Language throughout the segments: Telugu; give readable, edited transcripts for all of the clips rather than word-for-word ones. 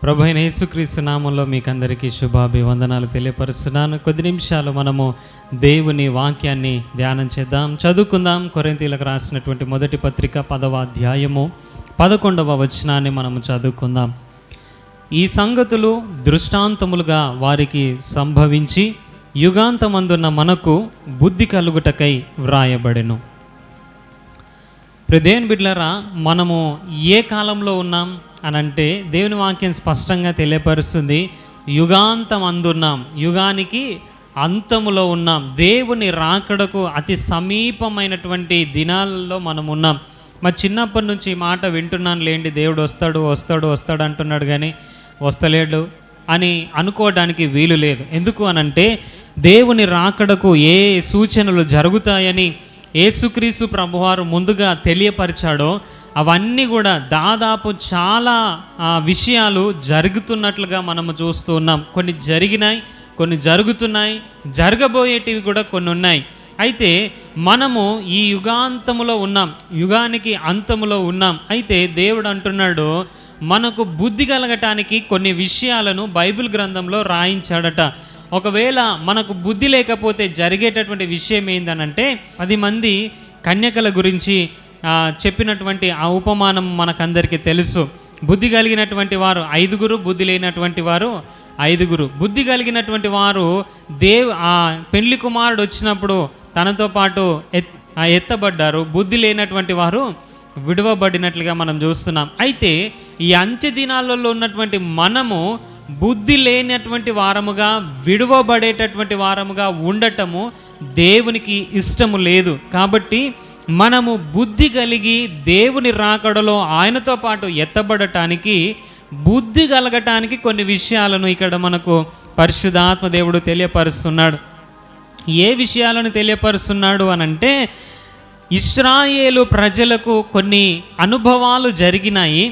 ప్రభు అయిన యేసుక్రీస్తు నామంలో మీకు అందరికీ శుభాభివందనాలు తెలియపరుస్తున్నాను. కొద్ది నిమిషాలు మనము దేవుని వాక్యాన్ని ధ్యానం చేద్దాం, చదువుకుందాం. కొరింథీయులకు రాసినటువంటి మొదటి పత్రిక 10వ అధ్యాయము 11వ వచనాన్ని మనము చదువుకుందాం. ఈ సంగతులు దృష్టాంతములుగా వారికి సంభవించి యుగాంతమందున్న మనకు బుద్ధి కలుగుటకై వ్రాయబడెను. దేవుని బిడ్డలారా, మనము ఏ కాలంలో ఉన్నాం అనంటే దేవుని వాక్యం స్పష్టంగా తెలియపరుస్తుంది. యుగాంతం అందున్నాం, యుగానికి అంతములో ఉన్నాం. దేవుని రాకడకు అతి సమీపమైనటువంటి దినాల్లో మనం ఉన్నాం. మరి చిన్నప్పటి నుంచి ఈ మాట వింటున్నాను లేండి, దేవుడు వస్తాడు వస్తాడు వస్తాడు అంటున్నాడు, కానీ వస్తలేడు అని అనుకోవడానికి వీలు లేదు. ఎందుకు అనంటే దేవుని రాకడకు ఏ సూచనలు జరుగుతాయని యేసుక్రీస్తు ప్రభువారు ముందుగా తెలియపరిచాడో అవన్నీ కూడా దాదాపు చాలా విషయాలు జరుగుతున్నట్లుగా మనము చూస్తూ ఉన్నాం. కొన్ని జరిగినాయి, కొన్ని జరుగుతున్నాయి, జరగబోయేటివి కూడా కొన్ని ఉన్నాయి. అయితే మనము ఈ యుగాంతములో ఉన్నాం, యుగానికి అంతములో ఉన్నాం. అయితే దేవుడు అంటున్నాడు, మనకు బుద్ధి కలగటానికి కొన్ని విషయాలను బైబిల్ గ్రంథంలో రాయించాడట. ఒకవేళ మనకు బుద్ధి లేకపోతే జరిగేటటువంటి విషయం ఏందనంటే 10 మంది కన్యకల గురించి చెప్పినటువంటి ఆ ఉపమానం మనకందరికీ తెలుసు. బుద్ధి కలిగినటువంటి వారు 5, బుద్ధి లేనటువంటి వారు 5. బుద్ధి కలిగినటువంటి వారు పెళ్లి కుమారుడు వచ్చినప్పుడు తనతో పాటు ఎత్తబడ్డారు. బుద్ధి లేనటువంటి వారు విడువబడినట్లుగా మనం చూస్తున్నాం. అయితే ఈ అంత్య దినాలలో ఉన్నటువంటి మనము బుద్ధి లేనటువంటి వారముగా, విడువబడేటటువంటి వారముగా ఉండటము దేవునికి ఇష్టము లేదు. కాబట్టి మనము బుద్ధి కలిగి దేవుని రాకడలో ఆయనతో పాటు ఎత్తబడటానికి, బుద్ధి కలగటానికి కొన్ని విషయాలను ఇక్కడ మనకు పరిశుద్ధాత్మ దేవుడు తెలియపరుస్తున్నాడు. ఏ విషయాలను తెలియపరుస్తున్నాడు అనంటే, ఇశ్రాయేలు ప్రజలకు కొన్ని అనుభవాలు జరిగినాయి.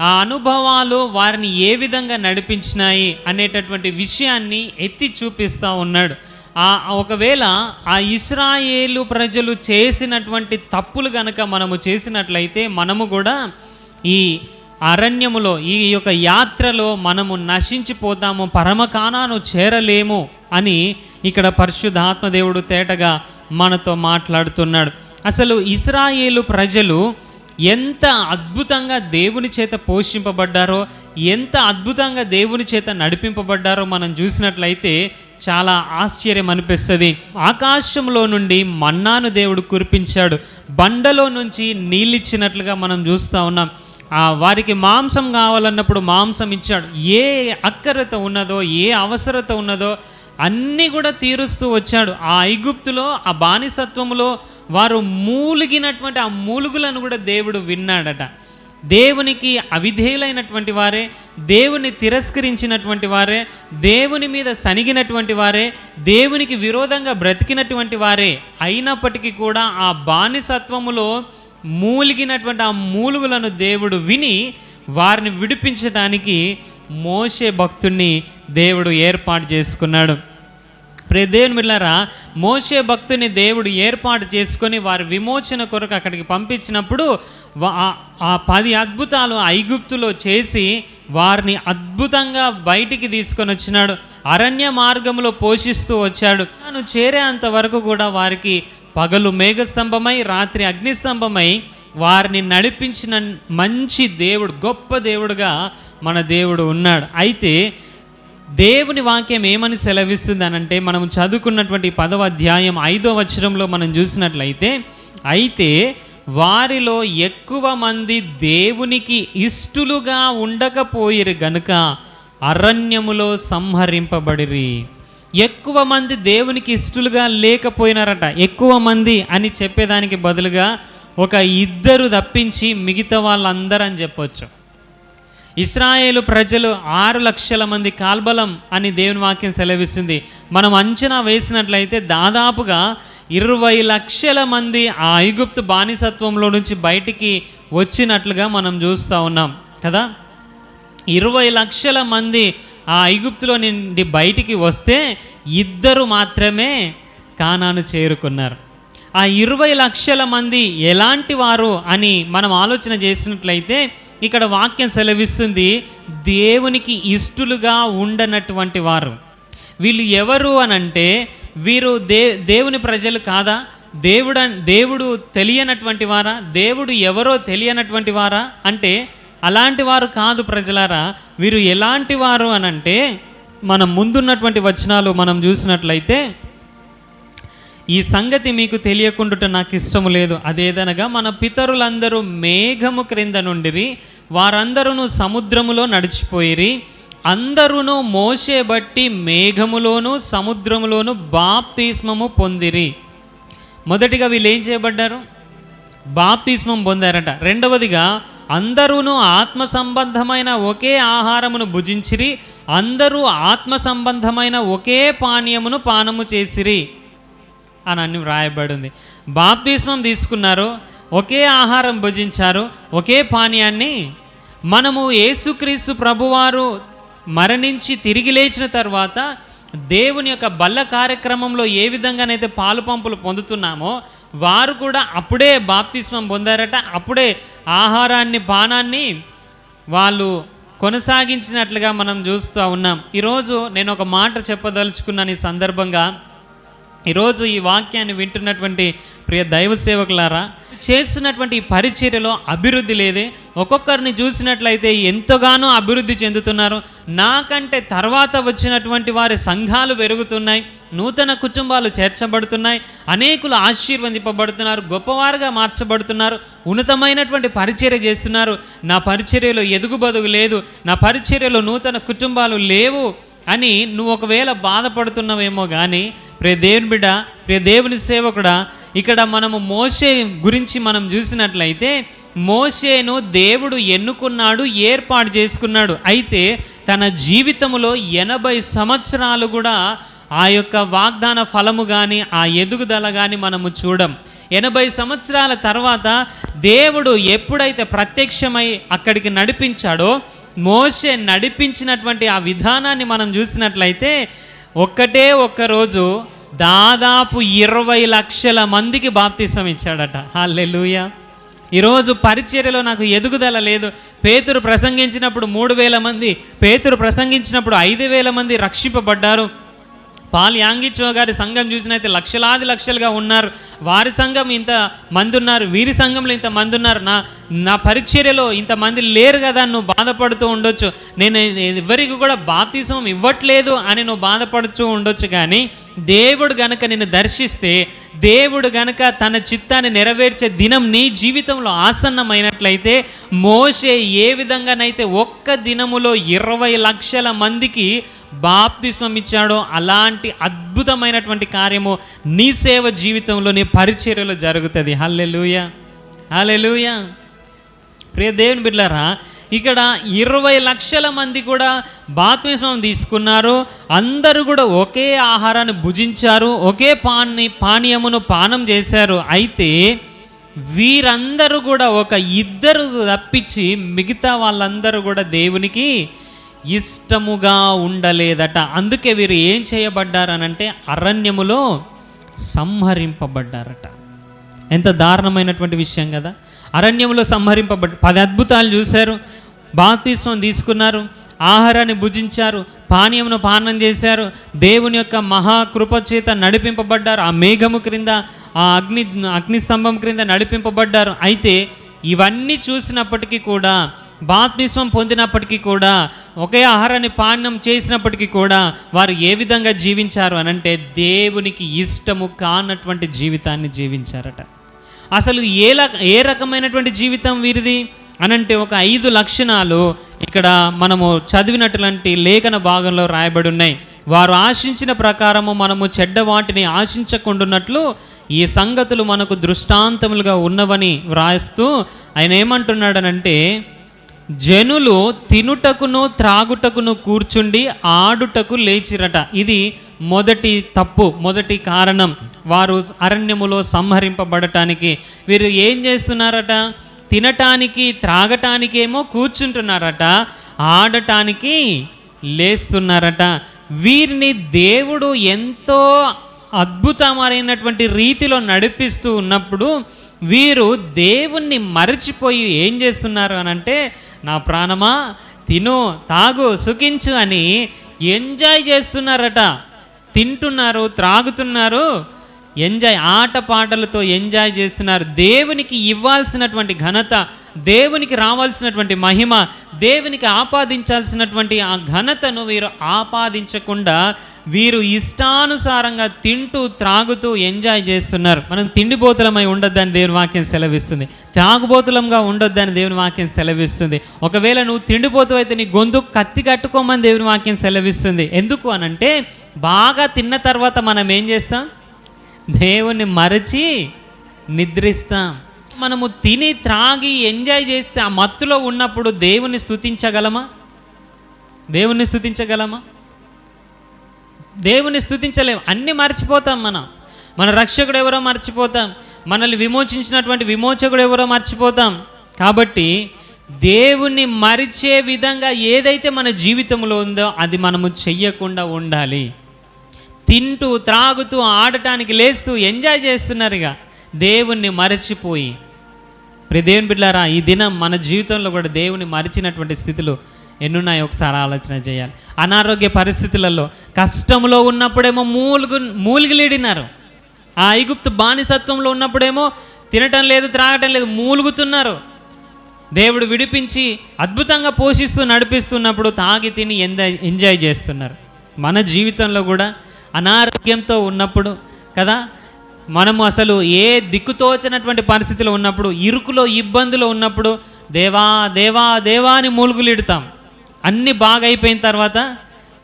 ఆ అనుభవాలు వారిని ఏ విధంగా నడిపించినాయి అనేటటువంటి విషయాన్ని ఎత్తి చూపిస్తూ ఉన్నాడు. ఒకవేళ ఆ ఇశ్రాయేలు ప్రజలు చేసినటువంటి తప్పులు గనక మనము చేసినట్లయితే మనము కూడా ఈ అరణ్యములో, ఈ యొక్క యాత్రలో మనము నశించిపోతాము, పరమకానాను చేరలేము అని ఇక్కడ పరిశుద్ధాత్మ దేవుడు తేటగా మనతో మాట్లాడుతున్నాడు. అసలు ఇశ్రాయేలు ప్రజలు ఎంత అద్భుతంగా దేవుని చేత పోషింపబడ్డారో, ఎంత అద్భుతంగా దేవుని చేత నడిపింపబడ్డారో మనం చూసినట్లయితే చాలా ఆశ్చర్యం అనిపిస్తుంది. ఆకాశంలో నుండి మన్నాను దేవుడు కురిపించాడు, బండలో నుంచి నీళ్ళిచ్చినట్లుగా మనం చూస్తూ ఉన్నాం. వారికి మాంసం కావాలన్నప్పుడు మాంసం ఇచ్చాడు. ఏ అక్కరత ఉన్నదో, ఏ అవసరత ఉన్నదో అన్నీ కూడా తీరుస్తూ వచ్చాడు. ఆ ఐగుప్తులో, ఆ బానిసత్వంలో వారు మూలిగినటువంటి ఆ మూలుగులను కూడా దేవుడు విన్నాడట. దేవునికి అవిధేయులైనటువంటి వారే, దేవుని తిరస్కరించినటువంటి వారే, దేవుని మీద సనిగినటువంటి వారే, దేవునికి విరోధంగా బ్రతికినటువంటి వారే అయినప్పటికీ కూడా ఆ బానిసత్వములో మూలిగినటువంటి ఆ మూలుగులను దేవుడు విని వారిని విడిపించడానికి మోషే భక్తుణ్ణి దేవుడు ఏర్పాటు చేసుకున్నాడు. దేవుని బిడ్డలారా, మోషే భక్తుని దేవుడు ఏర్పాటు చేసుకొని వారి విమోచన కొరకు అక్కడికి పంపించినప్పుడు ఆ 10 అద్భుతాలు ఐగుప్తులో చేసి వారిని అద్భుతంగా బయటికి తీసుకొని వచ్చినాడు. అరణ్య మార్గంలో పోషిస్తూ వచ్చాడు. తాను చేరేంత వరకు కూడా వారికి పగలు మేఘస్తంభమై, రాత్రి అగ్నిస్తంభమై వారిని నడిపించిన మంచి దేవుడు, గొప్ప దేవుడుగా మన దేవుడు ఉన్నాడు. అయితే దేవుని వాక్యం ఏమని సెలవిస్తుంది అనంటే, మనం చదువుకున్నటువంటి 10వ అధ్యాయం 5వ వచనంలో మనం చూసినట్లయితే, అయితే వారిలో ఎక్కువ మంది దేవునికి ఇష్టలుగా ఉండకపోయిరు గనుక అరణ్యములో సంహరింపబడిరి. ఎక్కువ మంది దేవునికి ఇష్టలుగా లేకపోయినారట. ఎక్కువ మంది అని చెప్పేదానికి బదులుగా 1-2 తప్పించి మిగతా వాళ్ళందరూ అని చెప్పొచ్చు. ఇశ్రాయేలు ప్రజలు 6 లక్షల మంది కాల్బలం అని దేవుని వాక్యం సెలవిస్తుంది. మనం అంచనా వేసినట్లయితే దాదాపుగా 20 లక్షల మంది ఆ ఐగుప్తు బానిసత్వంలో నుంచి బయటికి వచ్చినట్లుగా మనం చూస్తూ ఉన్నాం కదా. 20 లక్షల మంది ఆ ఐగుప్తులో నుండి బయటికి వస్తే 2 మాత్రమే కానాను చేరుకున్నారు. ఆ 20 లక్షల మంది ఎలాంటి వారు అని మనం ఆలోచన చేసినట్లయితే ఇక్కడ వాక్యం సెలవిస్తుంది, దేవునికి ఇష్టలుగా ఉండనటువంటి వారు. వీళ్ళు ఎవరు అనంటే వీరు దేవుని ప్రజలు కాదా? దేవుడు తెలియనటువంటి వారా? దేవుడు ఎవరో తెలియనటువంటి వారా అంటే అలాంటి వారు కాదు ప్రజలారా. వీరు ఎలాంటి వారు అనంటే, మనం ముందున్నటువంటి వచనాలు మనం చూసినట్లయితే, ఈ సంగతి మీకు తెలియకుండుట నాకు ఇష్టము లేదు, అదేదనగా మన పితరులందరూ మేఘము క్రింద నుండిరి, వారందరూ సముద్రములో నడిచిపోయిరి, అందరూ మోషే బట్టి మేఘములోను సముద్రములోను బాప్తిస్మము పొందిరి. మొదటిగా వీళ్ళు ఏం చేయబడ్డారు? బాప్తిస్మం పొందారట. రెండవదిగా అందరూ ఆత్మ సంబంధమైన ఒకే ఆహారమును భుజించిరి, అందరూ ఆత్మ సంబంధమైన ఒకే పానీయమును పానము చేసిరి అని అన్ని వ్రాయబడింది. బాప్తిస్మం తీసుకున్నారు, ఒకే ఆహారం భుజించారు, ఒకే పానీయాన్ని. మనము యేసుక్రీస్తు ప్రభువారు మరణించి తిరిగి లేచిన తర్వాత దేవుని యొక్క బల్ల కార్యక్రమంలో ఏ విధంగానైతే పాలు పంపులు పొందుతున్నామో, వారు కూడా అప్పుడే బాప్తిస్మం పొందారట. అప్పుడే ఆహారాన్ని పానాన్ని వాళ్ళు కొనసాగించినట్లుగా మనం చూస్తూ ఉన్నాం. ఈరోజు నేను ఒక మాట చెప్పదలుచుకున్నాను ఈ సందర్భంగా. ఈరోజు ఈ వాక్యాన్ని వింటున్నటువంటి ప్రియ దైవ సేవకులారా, చేస్తున్నటువంటి ఈ పరిచర్యలో అభివృద్ధి లేదే. ఒక్కొక్కరిని చూసినట్లయితే ఎంతగానో అభివృద్ధి చెందుతున్నారు. నాకంటే తర్వాత వచ్చినటువంటి వారి సంఘాలు పెరుగుతున్నాయి, నూతన కుటుంబాలు చేర్చబడుతున్నాయి, అనేకులు ఆశీర్వదింపబడుతున్నారు, గొప్పవారుగా మార్చబడుతున్నారు, ఉన్నతమైనటువంటి పరిచర్య చేస్తున్నారు. నా పరిచర్యలో ఎదుగుబదుగు లేదు, నా పరిచర్యలో నూతన కుటుంబాలు లేవు అని నువ్వు ఒకవేళ బాధపడుతున్నావేమో కానీ, ప్రియ దేవుని బిడ్డ, ప్రియ దేవుని సేవకుడా, ఇక్కడ మనము మోషే గురించి మనం చూసినట్లయితే, మోషేను దేవుడు ఎన్నుకున్నాడు, ఏర్పాటు చేసుకున్నాడు. అయితే తన జీవితంలో 80 సంవత్సరాలు కూడా ఆ యొక్క వాగ్దాన ఫలము కానీ ఆ ఎదుగుదల కానీ మనము చూడం. 80 సంవత్సరాల తర్వాత దేవుడు ఎప్పుడైతే ప్రత్యక్షమై అక్కడికి నడిపించాడో, మోషే నడిపించినటువంటి ఆ విధానాన్ని మనం చూసినట్లయితే, ఒక్క రోజు దాదాపు 20 లక్షల మందికి బాప్తిసం ఇచ్చాడట. హల్లెలూయా. ఈరోజు పరిచర్యలో నాకు ఎదుగుదల లేదు. పేతురు ప్రసంగించినప్పుడు 3000 మంది, పేతురు ప్రసంగించినప్పుడు 5000 మంది రక్షింపబడ్డారు. పాల్ యాంగిచో గారి సంఘం చూసినైతే లక్షలుగా ఉన్నారు. వారి సంఘం ఇంత మంది ఉన్నారు, వీరి సంఘంలో ఇంత మంది ఉన్నారు. నా పరిచర్యలో ఇంతమంది లేరు కదా, నువ్వు బాధపడుతూ ఉండొచ్చు. నేను ఎవరికి కూడా బాప్తిసం ఇవ్వట్లేదు అని నువ్వు బాధపడుతూ ఉండొచ్చు. కానీ దేవుడు గనక నిన్ను దర్శిస్తే, దేవుడు గనక తన చిత్తాన్ని నెరవేర్చే దినం నీ జీవితంలో ఆసన్నమైనట్లయితే, మోషే ఏ విధంగానైతే ఒక్క దినములో 20 లక్షల మందికి బాప్తిస్మం ఇచ్చాడో, అలాంటి అద్భుతమైనటువంటి కార్యము నీ సేవ జీవితంలో, నీ పరిచర్యలో జరుగుతుంది. హల్లెలూయా, హల్లెలూయా. ప్రియ దేవుని బిడ్డలారా, ఇక్కడ 20 లక్షల మంది కూడా బాప్తిస్మం తీసుకున్నారు. అందరూ కూడా ఒకే ఆహారాన్ని భుజించారు, ఒకే పానీయమును పానం చేశారు. అయితే వీరందరూ కూడా ఒక ఇద్దరు తప్పించి మిగతా వాళ్ళందరూ కూడా దేవునికి ఇష్టముగా ఉండలేదట. అందుకే వీరు ఏం చేయబడ్డారనంటే అరణ్యములో సంహరింపబడ్డారట. ఎంత దారుణమైనటువంటి విషయం కదా. అరణ్యంలో సంహరింపబడ్డ 10 అద్భుతాలు చూశారు, బాప్తిస్మం తీసుకున్నారు, ఆహారాన్ని భుజించారు, పానీయమును పానం చేశారు, దేవుని యొక్క మహాకృప చేత నడిపింపబడ్డారు, ఆ మేఘము క్రింద, ఆ అగ్నిస్తంభం క్రింద నడిపింపబడ్డారు. అయితే ఇవన్నీ చూసినప్పటికీ కూడా, బాప్తిస్మం పొందినప్పటికీ కూడా, ఒకే ఆహారాన్ని పానం చేసినప్పటికీ కూడా వారు ఏ విధంగా జీవించారు అనంటే దేవునికి ఇష్టము కానటువంటి జీవితాన్ని జీవించారట. అసలు ఏ రకమైనటువంటి జీవితం వీరిది అనంటే ఒక 5 లక్షణాలు ఇక్కడ మనము చదివినటువంటి లేఖన భాగంలో రాయబడి ఉన్నాయి. వారు ఆశించిన ప్రకారము మనము చెడ్డ వాటిని ఆశించకుండాన్నట్లు ఈ సంగతులు మనకు దృష్టాంతములుగా ఉన్నవని వ్రాయిస్తూ ఆయన ఏమంటున్నాడనంటే, జనులు తినుటకును త్రాగుటకును కూర్చుండి ఆడుటకు లేచిరట. ఇది మొదటి తప్పు, మొదటి కారణం. వారు అరణ్యములో సంహరింపబడటానికి వీరు ఏం చేస్తున్నారట? తినటానికి త్రాగటానికేమో కూర్చుంటున్నారట, ఆడటానికి లేస్తున్నారట. వీరిని దేవుడు ఎంతో అద్భుతమైనటువంటి రీతిలో నడిపిస్తూ ఉన్నప్పుడు వీరు దేవుణ్ణి మరచిపోయి ఏం చేస్తున్నారు అని అంటే, నా ప్రాణమా తిను తాగు సుఖించు అని ఎంజాయ్ చేస్తున్నారట. తింటున్నారు, త్రాగుతున్నారు, ఎంజాయ్, ఆటపాటలతో ఎంజాయ్ చేస్తున్నారు. దేవునికి ఇవ్వాల్సినటువంటి ఘనత, దేవునికి రావాల్సినటువంటి మహిమ, దేవునికి ఆపాదించాల్సినటువంటి ఆ ఘనతను వీరు ఆపాదించకుండా వీరు ఇష్టానుసారంగా తింటూ త్రాగుతూ ఎంజాయ్ చేస్తున్నారు. మనం తిండిబోతులమై ఉండొద్దని దేవుని వాక్యం సెలవిస్తుంది, త్రాగుబోతులంగా ఉండొద్దని దేవుని వాక్యం సెలవిస్తుంది. ఒకవేళ నువ్వు తిండిపోతూ అయితే నీ గొంతు కత్తి కట్టుకోమని దేవుని వాక్యం సెలవిస్తుంది. ఎందుకు అనంటే, బాగా తిన్న తర్వాత మనం ఏం చేస్తాం? దేవుణ్ణి మరచి నిద్రిస్తాం. మనము తిని త్రాగి ఎంజాయ్ చేస్తే ఆ మత్తులో ఉన్నప్పుడు దేవుణ్ణి స్తుతించగలమా? దేవుణ్ణి స్తుతించగలమా? దేవుణ్ణి స్తుతించలేము. అన్నీ మర్చిపోతాం. మన రక్షకుడు ఎవరో మర్చిపోతాం, మనల్ని విమోచించినటువంటి విమోచకుడు ఎవరో మర్చిపోతాం. కాబట్టి దేవుణ్ణి మరిచే విధంగా ఏదైతే మన జీవితంలో ఉందో అది మనము చెయ్యకుండా ఉండాలి. తింటూ త్రాగుతూ ఆడటానికి లేస్తూ ఎంజాయ్ చేస్తున్నారుగా, దేవుణ్ణి మరచిపోయి. దేవుని బిడ్డలారా, ఈ దినం మన జీవితంలో కూడా దేవుని మరిచినటువంటి స్థితులు ఎన్నున్నాయో ఒకసారి ఆలోచన చేయాలి. అనారోగ్య పరిస్థితులలో, కష్టంలో ఉన్నప్పుడేమో మూలిగిలీడినారు. ఆ ఐగుప్తు బానిసత్వంలో ఉన్నప్పుడేమో తినటం లేదు, త్రాగటం లేదు, మూలుగుతున్నారు. దేవుడు విడిపించి అద్భుతంగా పోషిస్తూ నడిపిస్తున్నప్పుడు తాగి తిని ఎంజాయ్ చేస్తున్నారు. మన జీవితంలో కూడా అనారోగ్యంతో ఉన్నప్పుడు కదా, మనము అసలు ఏ దిక్కుతోచనటువంటి పరిస్థితిలో ఉన్నప్పుడు, ఇరుకులో ఇబ్బందులో ఉన్నప్పుడు దేవా దేవా దేవా అని మూలుగులిడతాం. అన్నీ బాగా అయిపోయిన తర్వాత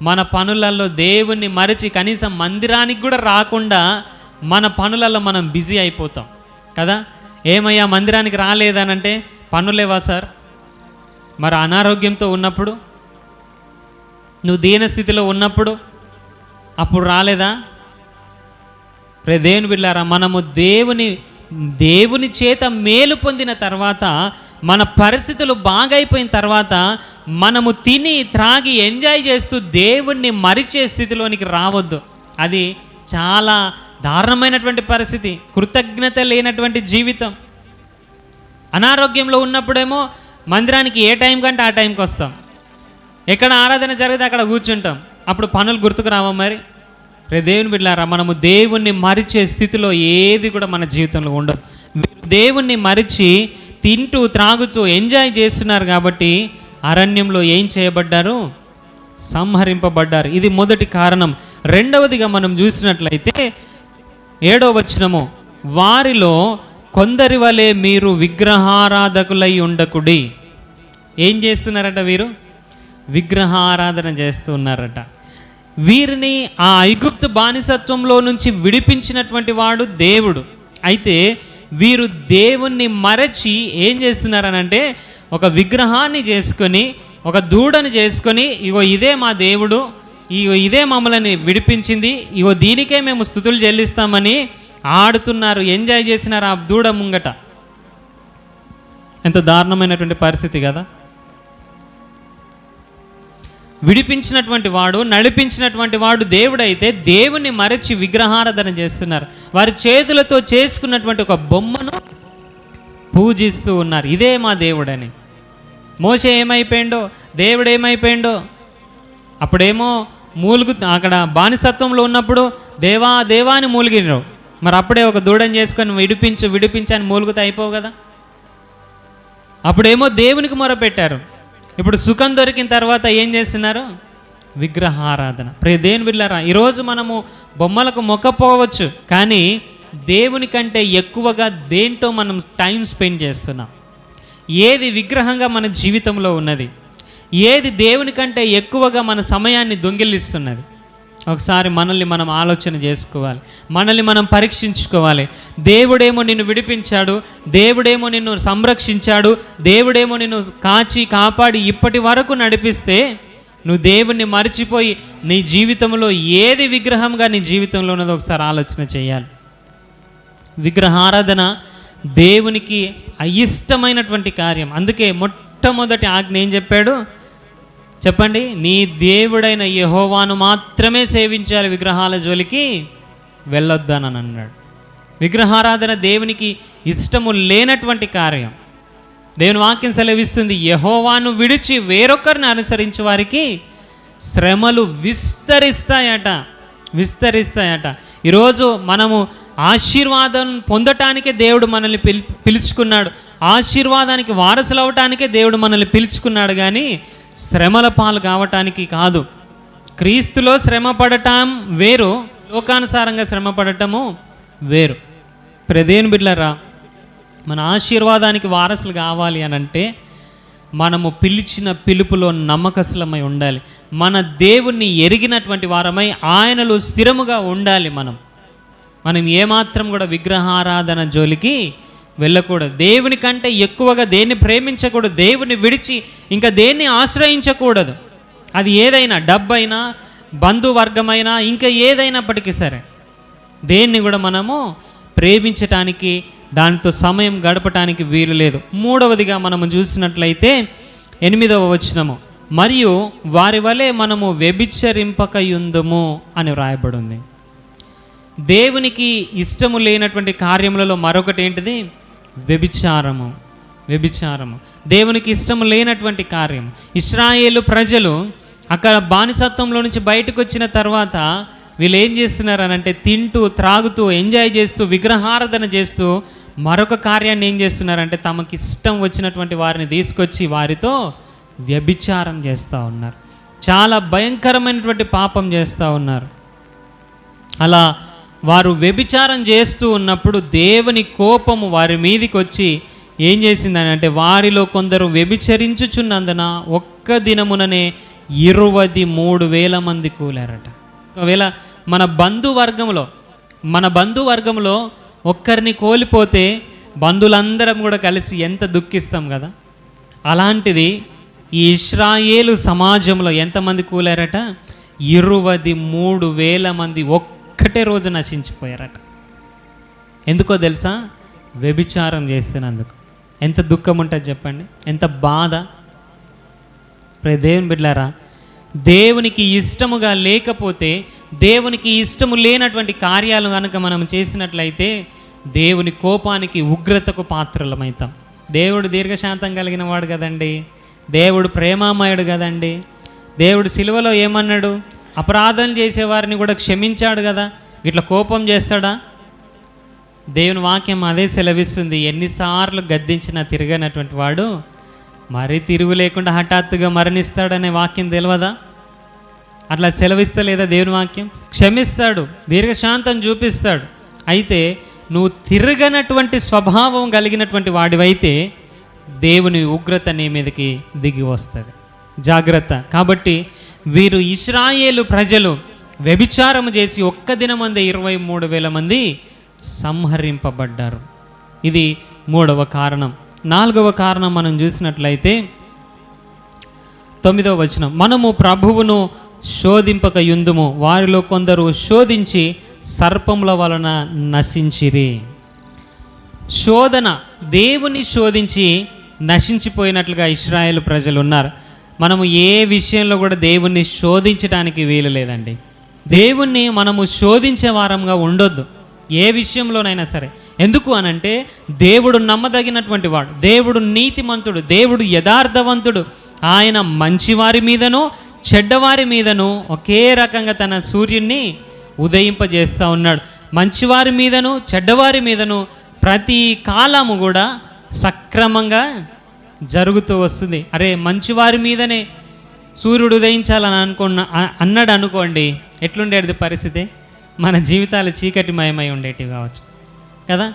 మన పనులలో దేవుణ్ణి మరచి కనీసం మందిరానికి కూడా రాకుండా మన పనులలో మనం బిజీ అయిపోతాం కదా. ఏమయ్యా మందిరానికి రాలేదనంటే, పనులేవా సార్? మరి అనారోగ్యంతో ఉన్నప్పుడు, నువ్వు దీనస్థితిలో ఉన్నప్పుడు అప్పుడు రాలేదా? దేవుని బిడ్డలారా, మనము దేవుని చేత మేలు పొందిన తర్వాత, మన పరిస్థితులు బాగైపోయిన తర్వాత మనము తిని త్రాగి ఎంజాయ్ చేస్తూ దేవుణ్ణి మరిచే స్థితిలోనికి రావద్దు. అది చాలా దారుణమైనటువంటి పరిస్థితి, కృతజ్ఞత లేనటువంటి జీవితం. అనారోగ్యంలో ఉన్నప్పుడేమో మందిరానికి ఏ టైం కంటే ఆ టైంకి వస్తాం, ఎక్కడ ఆరాధన జరిగితే అక్కడ కూర్చుంటాం. అప్పుడు పనులు గుర్తుకు రావా? మరి దేవుని బిడ్డలారా, మనము దేవుణ్ణి మరిచే స్థితిలో ఏది కూడా మన జీవితంలో ఉండదు. దేవుణ్ణి మరిచి తింటూ త్రాగుతూ ఎంజాయ్ చేస్తున్నారు కాబట్టి అరణ్యంలో ఏం చేయబడ్డారు? సంహరింపబడ్డారు. ఇది మొదటి కారణం. రెండవదిగా మనం చూసినట్లయితే 7వ వచనము, వారిలో కొందరి వలె మీరు విగ్రహారాధకులై ఉండకుడి. ఏం చేస్తున్నారట? వీరు విగ్రహారాధన చేస్తూ ఉన్నారట. వీరిని ఆ ఐగుప్తు బానిసత్వంలో నుంచి విడిపించినటువంటి వాడు దేవుడు. అయితే వీరు దేవుణ్ణి మరచి ఏం చేస్తున్నారనంటే, ఒక విగ్రహాన్ని చేసుకొని, ఒక దూడని చేసుకొని, ఇగో ఇదే మా దేవుడు, ఇగో ఇదే మమ్మల్ని విడిపించింది, ఇగో దీనికే మేము స్తుతులు చెల్లిస్తామని ఆడుతున్నారు, ఎంజాయ్ చేసినారు ఆ దూడ ముంగట. ఎంత దారుణమైనటువంటి పరిస్థితి కదా. విడిపించినటువంటి వాడు, నడిపించినటువంటి వాడు దేవుడైతే దేవుని మరచి విగ్రహారాధన చేస్తున్నారు. వారి చేతులతో చేసుకున్నటువంటి ఒక బొమ్మను పూజిస్తూ ఉన్నారు. ఇదే మా దేవుడని. మోషే ఏమైపోయిండో, దేవుడు ఏమైపోయిండో? అప్పుడేమో అక్కడ బానిసత్వంలో ఉన్నప్పుడు దేవా దేవా అని మూలిగినారు. మరి అప్పుడే ఒక దూడని చేసుకొని విడిపించని మూలుగుతూ అయిపోవు కదా. అప్పుడేమో దేవునికి మొరపెట్టారు. ఇప్పుడు సుఖం దొరికిన తర్వాత ఏం చేస్తున్నారు? విగ్రహారాధన. దేవుని బిడ్డలారా, ఈరోజు మనము బొమ్మలకు మొక్కపోవచ్చు, కానీ దేవుని కంటే ఎక్కువగా దేంటో మనం టైం స్పెండ్ చేస్తున్నాం. ఏది విగ్రహంగా మన జీవితంలో ఉన్నది, ఏది దేవుని కంటే ఎక్కువగా మన సమయాన్ని దొంగిలిస్తున్నది? ఒకసారి మనల్ని మనం ఆలోచన చేసుకోవాలి, మనల్ని మనం పరీక్షించుకోవాలి. దేవుడేమో నిన్ను విడిపించాడు, దేవుడేమో నిన్ను సంరక్షించాడు, దేవుడేమో నిన్ను కాపాడి ఇప్పటి వరకు నడిపిస్తే, నువ్వు దేవుణ్ణి మర్చిపోయి నీ జీవితంలో ఏది విగ్రహంగా నీ జీవితంలో ఉన్నదో ఒకసారి ఆలోచన చేయాలి. విగ్రహారాధన దేవునికి అయిష్టమైనటువంటి కార్యం. అందుకే మొట్టమొదటి ఆజ్ఞ ఏం చెప్పాడు చెప్పండి? నీ దేవుడైన యెహోవాను మాత్రమే సేవించాలి, విగ్రహాల జోలికి వెళ్ళొద్దని అన్నాడు. విగ్రహారాధన దేవునికి ఇష్టము లేనటువంటి కార్యం. దేవుని వాక్యం సెలవిస్తుంది, యెహోవాను విడిచి వేరొకరిని అనుసరించే వారికి శ్రమలు విస్తరిస్తాయట. ఈరోజు మనము ఆశీర్వాదం పొందటానికే దేవుడు మనల్ని పిలుచుకున్నాడు. ఆశీర్వాదానికి వారసులు అవటానికే దేవుడు మనల్ని పిలుచుకున్నాడు, కానీ శ్రమల పాలు కావటానికి కాదు. క్రీస్తులో శ్రమ పడటం వేరు, లోకానుసారంగా శ్రమ పడటము వేరు. ప్రదేని బిడ్డలారా, మన ఆశీర్వాదానికి వారసులు కావాలి అని అంటే మనము పిలిచిన పిలుపులో నమ్మకస్తులమై ఉండాలి. మన దేవుణ్ణి ఎరిగినటువంటి వారమై ఆయనలో స్థిరముగా ఉండాలి. మనం ఏమాత్రం కూడా విగ్రహారాధన జోలికి వెళ్ళకూడదు. దేవుని కంటే ఎక్కువగా దేన్ని ప్రేమించకూడదు. దేవుని విడిచి ఇంకా దేన్ని ఆశ్రయించకూడదు. అది ఏదైనా, డబ్బైనా, బంధువర్గమైనా, ఇంకా ఏదైనప్పటికీ సరే దేన్ని కూడా మనము ప్రేమించటానికి, దానితో సమయం గడపటానికి వీలు లేదు. మూడవదిగా మనము చూసినట్లయితే 8వ వచనము, మరియు వారి వలె మనము వ్యభిచరింపకయుందుము అని వ్రాయబడింది. దేవునికి ఇష్టము లేనటువంటి కార్యములలో మరొకటి ఏంటిది? వ్యభిచారము. దేవునికి ఇష్టము లేనటువంటి కార్యం. ఇశ్రాయేలు ప్రజలు అక్కడ బానిసత్వంలో నుంచి బయటకు వచ్చిన తర్వాత వీళ్ళు ఏం చేస్తున్నారు అని అంటే, తింటూ త్రాగుతూ ఎంజాయ్ చేస్తూ విగ్రహారాధన చేస్తూ మరొక కార్యాన్ని ఏం చేస్తున్నారంటే, తమకి ఇష్టం వచ్చినటువంటి వారిని తీసుకొచ్చి వారితో వ్యభిచారం చేస్తూ ఉన్నారు. చాలా భయంకరమైనటువంటి పాపం చేస్తూ ఉన్నారు. అలా వారు వ్యభిచారం చేస్తూ ఉన్నప్పుడు దేవుని కోపము వారి మీదికి వచ్చి ఏం చేసిందని అంటే, వారిలో కొందరు వ్యభిచరించుచున్నందున ఒక్క దినముననే 23,000 మంది కూలారట. ఒకవేళ మన బంధువర్గంలో ఒక్కరిని కోల్పోతే బంధువులందరం కూడా కలిసి ఎంత దుఃఖిస్తాం కదా. అలాంటిది ఈ ఇశ్రాయేలు సమాజంలో ఎంతమంది కూలారట? 23,000 మంది ఒక్కటే రోజు నశించిపోయారట. ఎందుకో తెలుసా? వ్యభిచారం చేస్తున్నందుకు. ఎంత దుఃఖం ఉంటుంది చెప్పండి, ఎంత బాధ. దేవుని బిడ్డలారా, దేవునికి ఇష్టముగా లేకపోతే, దేవునికి ఇష్టము లేనటువంటి కార్యాలు కనుక మనం చేసినట్లయితే దేవుని కోపానికి, ఉగ్రతకు పాత్రలమవుతాం. దేవుడు దీర్ఘశాంతం కలిగిన వాడు కదండి, దేవుడు ప్రేమామయుడు కదండి. దేవుడు సిలువలో ఏమన్నాడు? అపరాధం చేసేవారిని కూడా క్షమించాడు కదా. ఇట్లా కోపం చేస్తాడా? దేవుని వాక్యం అదే సెలవిస్తుంది. ఎన్నిసార్లు గద్దించినా తిరగనటువంటి వాడు మరీ తిరుగు లేకుండా హఠాత్తుగా మరణిస్తాడనే వాక్యం తెలియదా? అట్లా సెలవిస్తలేదా దేవుని వాక్యం? క్షమిస్తాడు, దీర్ఘశాంతం చూపిస్తాడు. అయితే నువ్వు తిరగనటువంటి స్వభావం కలిగినటువంటి వాడివైతే దేవుని ఉగ్రత నీ మీదకి దిగి వస్తుంది. జాగ్రత్త. కాబట్టి వీరు ఇశ్రాయేలు ప్రజలు వ్యభిచారము చేసి ఒక్క దినమందే 23,000 మంది సంహరింపబడ్డారు. ఇది 3వ కారణం. 4వ కారణం మనం చూసినట్లయితే 9వ వచనం, మనము ప్రభువును శోధింపక యుందుము, వారిలో కొందరు శోధించి సర్పముల వలన నశించిరి. శోధన, దేవుని శోధించి నశించిపోయినట్లుగా ఇశ్రాయేలు ప్రజలు ఉన్నారు. మనము ఏ విషయంలో కూడా దేవుణ్ణి శోధించడానికి వీలు లేదండి. దేవుణ్ణి మనము శోధించే వారంగా ఉండొద్దు, ఏ విషయంలోనైనా సరే. ఎందుకు అనంటే, దేవుడు నమ్మదగినటువంటి వాడు, దేవుడు నీతిమంతుడు, దేవుడు యథార్థవంతుడు. ఆయన మంచివారి మీదనో చెడ్డవారి మీదనో ఒకే రకంగా తన సూర్యుడిని ఉదయింపజేస్తూ ఉన్నాడు. మంచివారి మీదను చెడ్డవారి మీదను ప్రతి కాలము కూడా సక్రమంగా జరుగుతూ వస్తుంది. అరే, మంచివారి మీదనే సూర్యుడు ఉదయించాలని అన్నాడు అనుకోండి, ఎట్లుండేది పరిస్థితి? మన జీవితాలు చీకటిమయమై ఉండేటివి కావచ్చు కదా.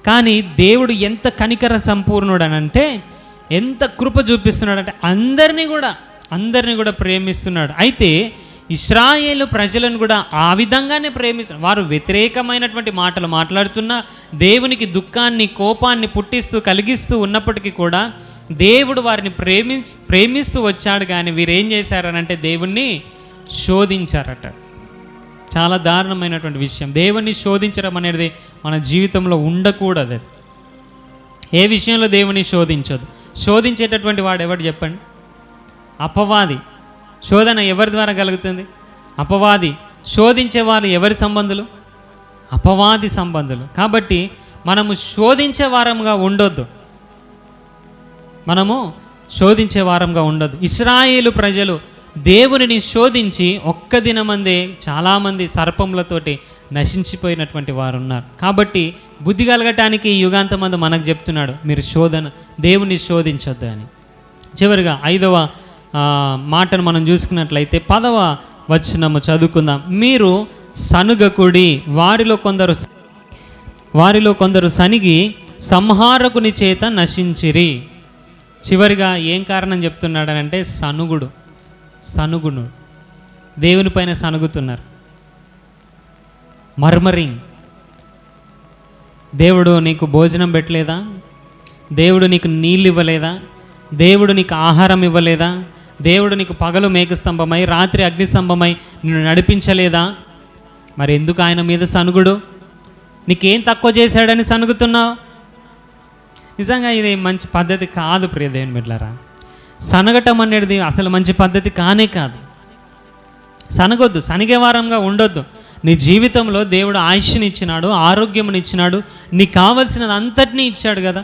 కానీ దేవుడు ఎంత కనికర సంపూర్ణుడు అనంటే, ఎంత కృప చూపిస్తున్నాడంటే అందరినీ కూడా ప్రేమిస్తున్నాడు. అయితే ఇశ్రాయేలు ప్రజలను కూడా ఆ విధంగానే ప్రేమిస్తున్నారు. వారు వ్యతిరేకమైనటువంటి మాటలు మాట్లాడుతున్నా, దేవునికి దుఃఖాన్ని, కోపాన్ని పుట్టిస్తూ కలిగిస్తూ ఉన్నప్పటికీ కూడా దేవుడు వారిని ప్రేమిస్తూ వచ్చాడు. కానీ వీరేం చేశారనంటే దేవుణ్ణి శోధించారట. చాలా దారుణమైనటువంటి విషయం. దేవుణ్ణి శోధించడం అనేది మన జీవితంలో ఉండకూడదు. ఏ విషయంలో దేవుని శోధించదు. శోధించేటటువంటి వాడు ఎవడు చెప్పండి? అపవాది. శోధన ఎవరి ద్వారా కలుగుతుంది? అపవాది. శోధించేవారు ఎవరి సంబంధులు? అపవాది సంబంధులు. కాబట్టి మనము శోధించే వారంగా ఉండొద్దు. మనము శోధించే వారంగా ఉండొద్దు. ఇశ్రాయేలు ప్రజలు దేవునిని శోధించి ఒక్క దినమందే చాలామంది సర్పములతోటి నశించిపోయినటువంటి వారు ఉన్నారు. కాబట్టి బుద్ధి కలగటానికి ఈ యుగాంతమందు మనకు చెప్తున్నాడు, మీరు దేవుని శోధించొద్దు అని. చివరిగా 5వ మాటను మనం చూసుకున్నట్లయితే 10వ వచనము చదువుకుందాం. మీరు సనుగకుడి, వారిలో కొందరు సనిగి సంహారకుని చేత నశించిరి. చివరిగా ఏం కారణం చెప్తున్నాడనంటే సనుగును దేవుని పైన సనుగుతున్నారు. మర్మరింగ్, దేవుడు నీకు భోజనం పెట్టలేదా? దేవుడు నీకు నీళ్ళు ఇవ్వలేదా? దేవుడు నీకు ఆహారం ఇవ్వలేదా? దేవుడు నీకు పగలు మేఘస్తంభమై రాత్రి అగ్నిస్తంభమై నిన్ను నడిపించలేదా? మరి ఎందుకు ఆయన మీద సనుగుడు? నీకేం తక్కువ చేశాడని సనుగుతున్నావు? నిజంగా ఇది మంచి పద్ధతి కాదు ప్రియ దేవుని బిడ్డలారా. సనగటం అనేది అసలు మంచి పద్ధతి కానే కాదు. సనగొద్దు, సనిగే వారంగా ఉండొద్దు. నీ జీవితంలో దేవుడు ఆయుష్ని ఇచ్చినాడు, ఆరోగ్యముని ఇచ్చినాడు, నీకు కావలసినది అంతటినీ ఇచ్చాడు కదా.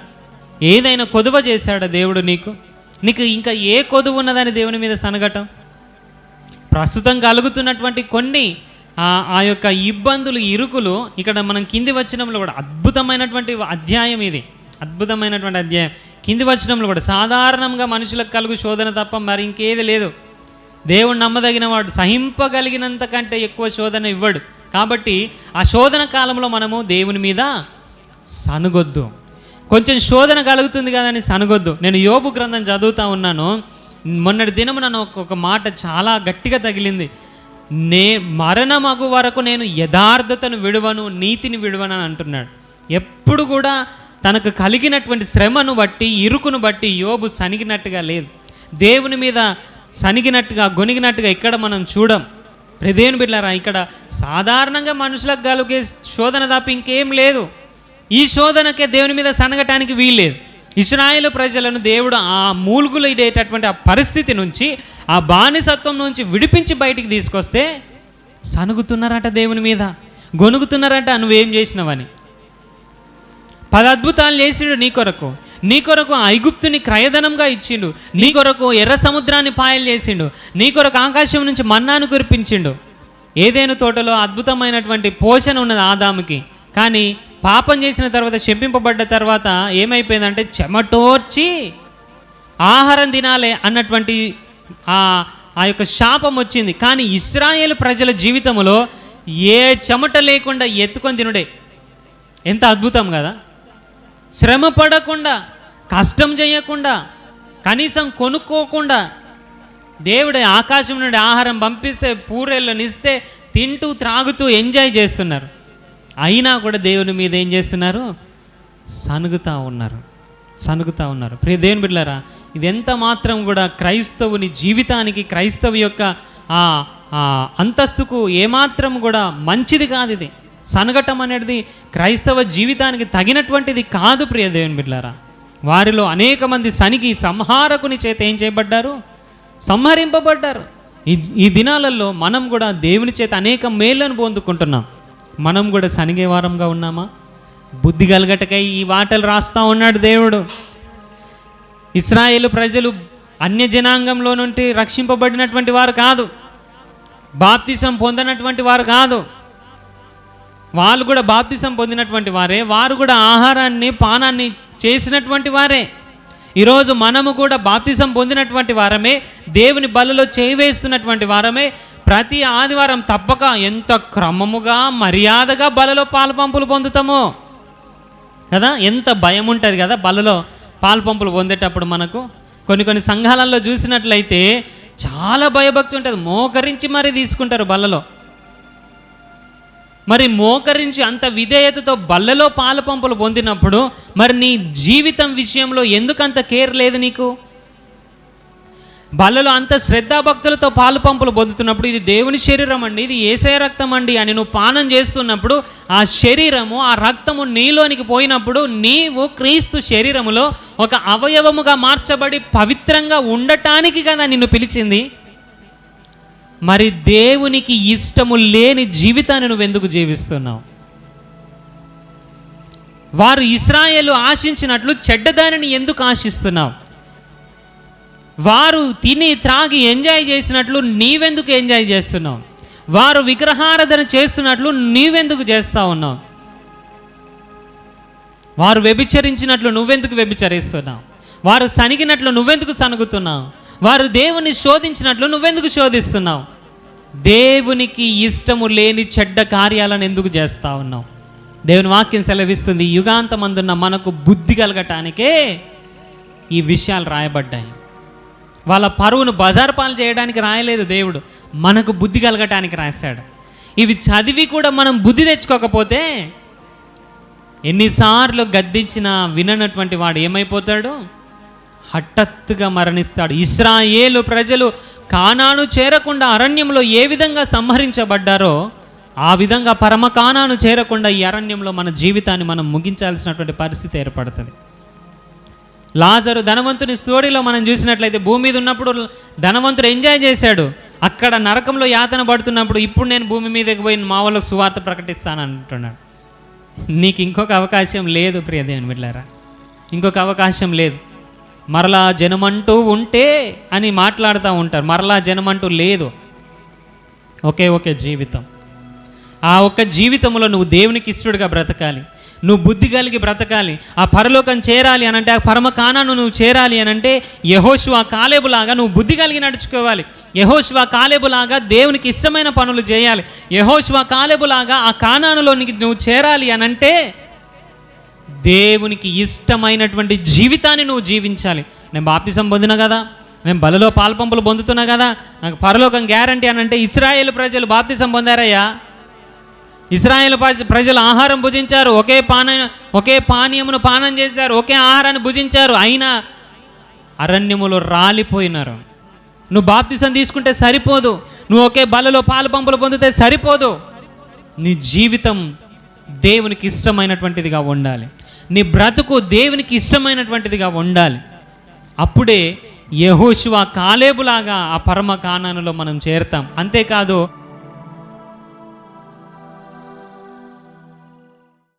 ఏదైనా కొదువ చేశాడా దేవుడు నీకు? ఇంకా ఏ కొదువు ఉన్నదని దేవుని మీద సనగటం? ప్రస్తుతం కలుగుతున్నటువంటి కొన్ని ఆ యొక్క ఇబ్బందులు, ఇరుకులు ఇక్కడ మనం కింది వచనంలో కూడా అద్భుతమైనటువంటి అధ్యాయం ఇది, అద్భుతమైనటువంటి అధ్యాయం. కింది వచనంలో కూడా సాధారణంగా మనుషులకు కలుగు శోధన తప్ప మరి ఇంకేది లేదు. దేవుడు నమ్మదగిన వాడు, సహింపగలిగినంత కంటే ఎక్కువ శోధన ఇవ్వడు. కాబట్టి ఆ శోధన కాలంలో మనము దేవుని మీద సనుగొద్దు. కొంచెం శోధన కలుగుతుంది కదని సనుగొద్దు. నేను యోబు గ్రంథం చదువుతూ ఉన్నాను. మొన్నటి దినము నన్ను ఒక మాట చాలా గట్టిగా తగిలింది. మరణమగు వరకు నేను యథార్థతను విడువను, నీతిని విడువను అని అంటున్నాడు. ఎప్పుడు కూడా తనకు కలిగినటువంటి శ్రమను బట్టి, ఇరుకును బట్టి యోబు సనిగినట్టుగా లేదు. దేవుని మీద సనిగినట్టుగా, గొనిగినట్టుగా ఇక్కడ మనం చూడం. దేవుని బిడ్డలారా, ఇక్కడ సాధారణంగా మనుషులకు కలిగే శోధన తప్ప ఇంకేం లేదు. ఈ శోధనకే దేవుని మీద సనగటానికి వీల్లేదు. ఇశ్రాయేలు ప్రజలను దేవుడు ఆ మూలుగులు ఇడేటటువంటి ఆ పరిస్థితి నుంచి, ఆ బానిసత్వం నుంచి విడిపించి బయటికి తీసుకొస్తే సనుగుతున్నారట దేవుని మీద, గొనుగుతున్నారట నువ్వేం చేసినవని. 10 అద్భుతాలు చేసిండు నీ కొరకు ఐగుప్తుని క్రయధనంగా ఇచ్చిండు, నీ కొరకు ఎర్ర సముద్రాన్ని పాయలు చేసిండు, నీ కొరకు ఆకాశం నుంచి మన్నాను కురిపించిండు. ఏదైనా తోటలో అద్భుతమైనటువంటి పోషణ ఉన్నది ఆదాముకి. కానీ పాపం చేసిన తర్వాత, శపింపబడ్డ తర్వాత ఏమైపోయిందంటే చెమటోర్చి ఆహారం తినాలే అన్నటువంటి ఆ యొక్క శాపం వచ్చింది. కానీ ఇశ్రాయేలు ప్రజల జీవితంలో ఏ చెమట లేకుండా ఎత్తుకొని తినుడే. ఎంత అద్భుతం కదా! శ్రమ పడకుండా, కష్టం చేయకుండా, కనీసం కొనుక్కోకుండా దేవుడే ఆకాశం నుండి ఆహారం పంపిస్తే, పూరేళ్ళనిస్తే తింటూ త్రాగుతూ ఎంజాయ్ చేస్తున్నారు. అయినా కూడా దేవుని మీద ఏం చేస్తున్నారు? సనుగుతూ ఉన్నారు. ప్రియ దేవుని బిడ్డలారా, ఇది ఎంత మాత్రం కూడా క్రైస్తవుని జీవితానికి, క్రైస్తవు యొక్క అంతస్తుకు ఏమాత్రం కూడా మంచిది కాదు. ఇది సనగటం అనేది క్రైస్తవ జీవితానికి తగినటువంటిది కాదు. ప్రియ దేవుని బిడ్డలారా, వారిలో అనేక మంది సనిగి సంహారకుని చేత ఏం చేయబడ్డారు? సంహరింపబడ్డారు. ఈ దినాలలో మనం కూడా దేవుని చేత అనేక మేళ్లను పొందుకుంటున్నాం. మనం కూడా సనిగే వారంగా ఉన్నామా? బుద్ధి కలగటకై ఈ వాటలు రాస్తూ ఉన్నాడు దేవుడు. ఇశ్రాయేలు ప్రజలు అన్య జనాంగంలో నుండి రక్షింపబడినటువంటి వారు కాదు, బాప్తిసం పొందినటువంటి వారు కాదు. వాళ్ళు కూడా బాప్తిసం పొందినటువంటి వారే, వారు కూడా ఆహారాన్ని పానాన్ని చేసినటువంటి వారే. ఈరోజు మనము కూడా బాప్తిసం పొందినటువంటి వారమే, దేవుని బలలో చేయి వేస్తున్నటువంటి వారమే. ప్రతి ఆదివారం తప్పక ఎంత క్రమముగా, మర్యాదగా బలలో పాలు పంపులు పొందుతామో కదా. ఎంత భయం ఉంటుంది కదా బలలో పాలు పంపులు పొందేటప్పుడు. మనకు కొన్ని సంఘాలలో చూసినట్లయితే చాలా భయభక్తి ఉంటుంది. మోకరించి మరీ తీసుకుంటారు బలలో. మరి మోకరించి అంత విధేయతతో బల్లలో పాలు పంపులు పొందినప్పుడు మరి నీ జీవితం విషయంలో ఎందుకంత కేర్ లేదు నీకు? బల్లలో అంత శ్రద్ధాభక్తులతో పాలు పంపులు పొందుతున్నప్పుడు ఇది దేవుని శరీరం అండి, ఇది యేసయ్య రక్తం అండి అని నువ్వు పానం చేస్తున్నప్పుడు ఆ శరీరము, ఆ రక్తము నీలోనికి పోయినప్పుడు నీవు క్రీస్తు శరీరములో ఒక అవయవముగా మార్చబడి పవిత్రంగా ఉండటానికి కదా నిన్ను పిలిచింది. మరి దేవునికి ఇష్టము లేని జీవితాన్ని నువ్వు ఎందుకు జీవిస్తున్నావు? వారు ఇశ్రాయేలు ఆశించినట్లు చెడ్డదానిని ఎందుకు ఆశిస్తున్నావు? వారు తిని త్రాగి ఎంజాయ్ చేసినట్లు నీవెందుకు ఎంజాయ్ చేస్తున్నావు? వారు విగ్రహారాధన చేస్తున్నట్లు నీవెందుకు చేస్తూ ఉన్నావు? వారు వ్యభిచరించినట్లు నువ్వెందుకు వ్యభిచరిస్తున్నావు? వారు సనిగినట్లు నువ్వెందుకు సనుగుతున్నావు? వారు దేవుని శోధించినట్లు నువ్వెందుకు శోధిస్తున్నావు? దేవునికి ఇష్టము లేని చెడ్డ కార్యాలను ఎందుకు చేస్తూ ఉన్నావు? దేవుని వాక్యం సెలవిస్తుంది, యుగాంతమందున్న మనకు బుద్ధి కలగటానికే ఈ విషయాలు రాయబడ్డాయి. వాళ్ళ పరువును బజారు పాలు చేయడానికి రాయలేదు దేవుడు, మనకు బుద్ధి కలగటానికి రాశాడు. ఇవి చదివి కూడా మనం బుద్ధి తెచ్చుకోకపోతే ఎన్నిసార్లు గద్దించినా విననటువంటి వాడు ఏమైపోతాడు? హఠాత్తుగా మరణిస్తాడు. ఇశ్రాయేలు ప్రజలు కానాను చేరకుండా అరణ్యంలో ఏ విధంగా సంహరించబడ్డారో ఆ విధంగా పరమ కానాను చేరకుండా ఈ అరణ్యంలో మన జీవితాన్ని మనం ముగించాల్సినటువంటి పరిస్థితి ఏర్పడుతుంది. లాజరు ధనవంతుని స్టోరీలో మనం చూసినట్లయితే భూమి మీద ఉన్నప్పుడు ధనవంతుడు ఎంజాయ్ చేశాడు, అక్కడ నరకంలో యాతన పడుతున్నప్పుడు ఇప్పుడు నేను భూమి మీదకి పోయి మా వాళ్ళకు సువార్త ప్రకటిస్తాను అంటున్నాడు. నీకు ఇంకొక అవకాశం లేదు ప్రియ దేవుని బిడ్డలారా, ఇంకొక అవకాశం లేదు. మరలా జనమంటూ ఉంటే అని మాట్లాడుతూ ఉంటారు, మరలా జనమంటూ లేదు. ఒకే జీవితం. ఆ ఒక్క జీవితంలో నువ్వు దేవునికి ఇష్టడుగా బ్రతకాలి, నువ్వు బుద్ధి కలిగి బ్రతకాలి. ఆ పరలోకం చేరాలి అనంటే, ఆ పరమ కానాను నువ్వు చేరాలి అనంటే యెహోషువ కాలేబులాగా నువ్వు బుద్ధి కలిగి నడుచుకోవాలి. యెహోషువ కాలేబులాగా దేవునికి ఇష్టమైన పనులు చేయాలి. యెహోషువ కాలేబులాగా ఆ కానానులోనికి నువ్వు చేరాలి అనంటే దేవునికి ఇష్టమైనటువంటి జీవితాన్ని నువ్వు జీవించాలి. నేను బాప్తిసం పొందిన కదా, నేను బలలో పాల్పంపులు పొందుతున్నా కదా, నాకు పరలోకం గ్యారంటీ అనంటే ఇశ్రాయేలు ప్రజలు బాప్తిసం పొందారయ్యా. ఇశ్రాయేలు ప్రజలు ఆహారం భుజించారు, ఒకే పానీయమును పానం చేశారు, ఒకే ఆహారాన్ని భుజించారు, అయినా అరణ్యములో రాలిపోయినారు. నువ్వు బాప్తిసం తీసుకుంటే సరిపోదు, నువ్వు ఒకే బలలో పాలు పంపులు పొందితే సరిపోదు. నీ జీవితం దేవునికి ఇష్టమైనటువంటిదిగా ఉండాలి, నీ బ్రతుకు దేవునికి ఇష్టమైనటువంటిదిగా ఉండాలి. అప్పుడే యెహోషువ కాలేబులాగా ఆ పరమ కానానులో మనం చేరుతాం. అంతేకాదు